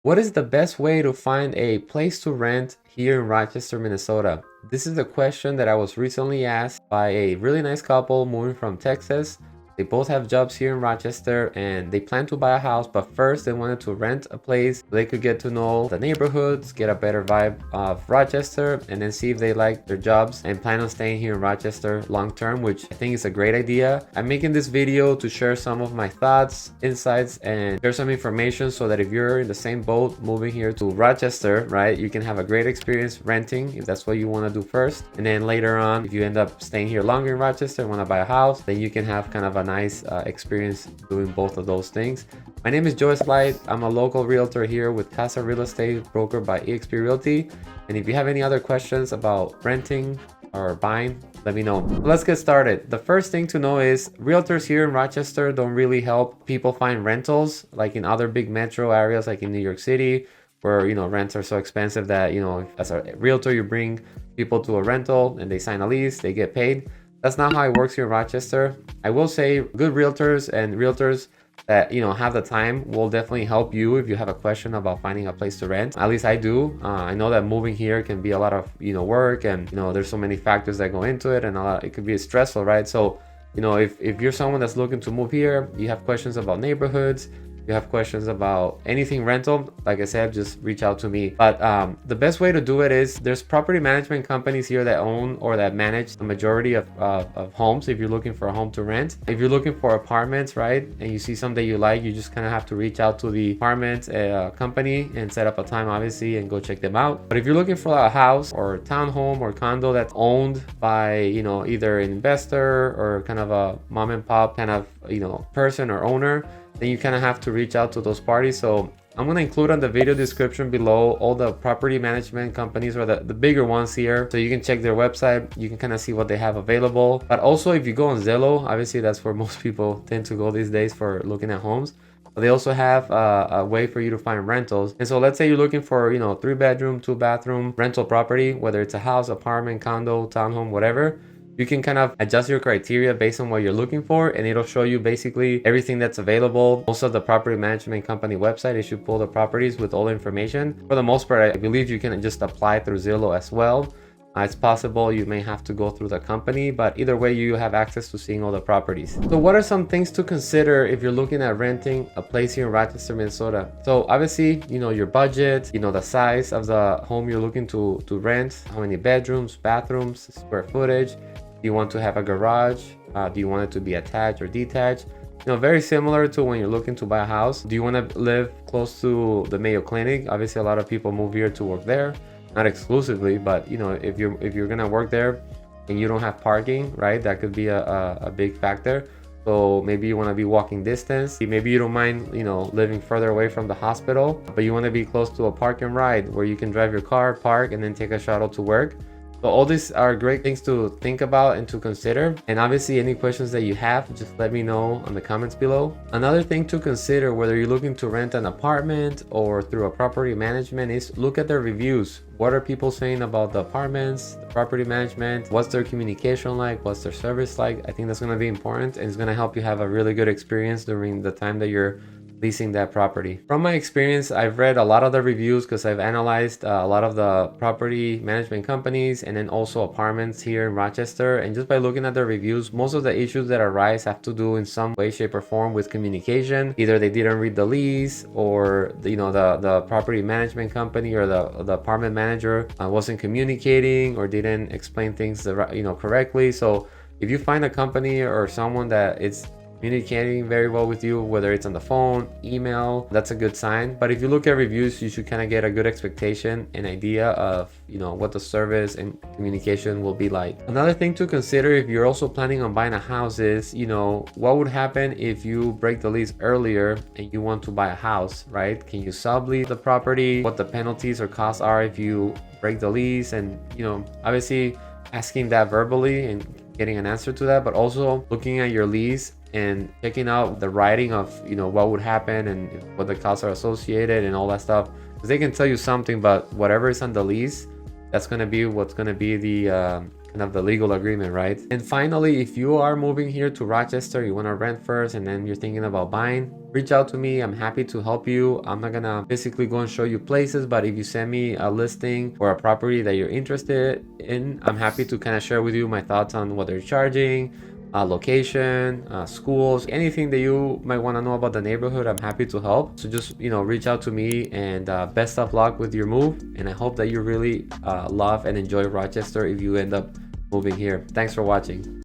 What is the best way to find a place to rent here in Rochester, Minnesota? This is a question that I was recently asked by a really nice couple moving from Texas. They both have jobs here in Rochester and they plan to buy a house, but first they wanted to rent a place so they could get to know the neighborhoods, get a better vibe of Rochester, and then see if they like their jobs and plan on staying here in Rochester long term, which I think is a great idea. I'm making this video to share some of my thoughts, insights, and share some information so that if you're in the same boat moving here to Rochester, right, you can have a great experience renting if that's what you want to do first. And then later on, if you end up staying here longer in Rochester and want to buy a house, then you can have kind of a nice experience doing both of those things. My name is Eslait. I'm a local realtor here with Casa Real Estate, broker by eXp Realty. And if you have any other questions about renting or buying, let me know. Let's get started. The first thing to know is realtors here in Rochester don't really help people find rentals like in other big metro areas like in New York City, where rents are so expensive that as a realtor you bring people to a rental and they sign a lease, they get paid. That's not how it works here in Rochester. I will say good realtors and realtors that have the time will definitely help you if you have a question about finding a place to rent. At least I do. I know that moving here can be a lot of work, and there's so many factors that go into it, and it could be stressful, right? So if you're someone that's looking to move here, you have questions about neighborhoods, you have questions about anything rental, like I said, just reach out to me. But the best way to do it is there's property management companies here that own or that manage the majority of homes if you're looking for a home to rent. If you're looking for apartments, right, and you see something you like, you just kind of have to reach out to the apartment company and set up a time, obviously, and go check them out. But if you're looking for a house or townhome or condo that's owned by either an investor or kind of a mom and pop kind of person or owner, then you kind of have to reach out to those parties. So I'm going to include on the video description below all the property management companies, or the bigger ones here, so you can check their website. You can kind of see what they have available. But also if you go on Zillow, obviously that's where most people tend to go these days for looking at homes. But they also have a way for you to find rentals. And so let's say you're looking for 3-bedroom 2-bathroom rental property, whether it's a house, apartment, condo, townhome, whatever. You can kind of adjust your criteria based on what you're looking for, and it'll show you basically everything that's available. Most of the property management company website, you should pull the properties with all the information. For the most part, I believe you can just apply through Zillow as well. It's possible you may have to go through the company, but either way, you have access to seeing all the properties. So what are some things to consider if you're looking at renting a place here in Rochester, Minnesota? So obviously, your budget, the size of the home you're looking to rent, how many bedrooms, bathrooms, square footage. Do you want to have a garage? Do you want it to be attached or detached? Very similar to when you're looking to buy a house. Do you want to live close to the Mayo Clinic? Obviously, a lot of people move here to work there. Not exclusively, but if you're gonna work there and you don't have parking, right, that could be a big factor. So maybe you want to be walking distance. Maybe you don't mind living further away from the hospital, but you want to be close to a park and ride where you can drive your car, park, and then take a shuttle to work. So all these are great things to think about and to consider. And obviously any questions that you have, just let me know on the comments below. Another thing to consider, whether you're looking to rent an apartment or through a property management, is look at their reviews. What are people saying about the apartments, the property management? What's their communication like? What's their service like? I think that's going to be important, and it's going to help you have a really good experience during the time that you're leasing that property. From my experience, I've read a lot of the reviews because I've analyzed a lot of the property management companies and then also apartments here in Rochester. And just by looking at the reviews, most of the issues that arise have to do in some way, shape, or form with communication. Either they didn't read the lease, or the property management company or the apartment manager wasn't communicating or didn't explain things correctly. So if you find a company or someone that is communicating very well with you, whether it's on the phone, email, that's a good sign. But if you look at reviews, you should kind of get a good expectation and idea of what the service and communication will be like. Another thing to consider if you're also planning on buying a house is what would happen if you break the lease earlier and you want to buy a house, right? Can you sublease the property? What the penalties or costs are if you break the lease? And obviously asking that verbally and getting an answer to that, but also looking at your lease and checking out the writing of what would happen and what the costs are associated and all that stuff, because they can tell you something, but whatever is on the lease, that's going to be what's going to be the kind of the legal agreement, right? And finally, if you are moving here to Rochester, you want to rent first and then you're thinking about buying, reach out to me. I'm happy to help you. I'm not gonna basically go and show you places, but if you send me a listing or a property that you're interested in, I'm happy to kind of share with you my thoughts on what they're charging, location, schools, anything that you might want to know about the neighborhood. I'm happy to help. So just, reach out to me, and best of luck with your move. And I hope that you really love and enjoy Rochester if you end up moving here. Thanks for watching.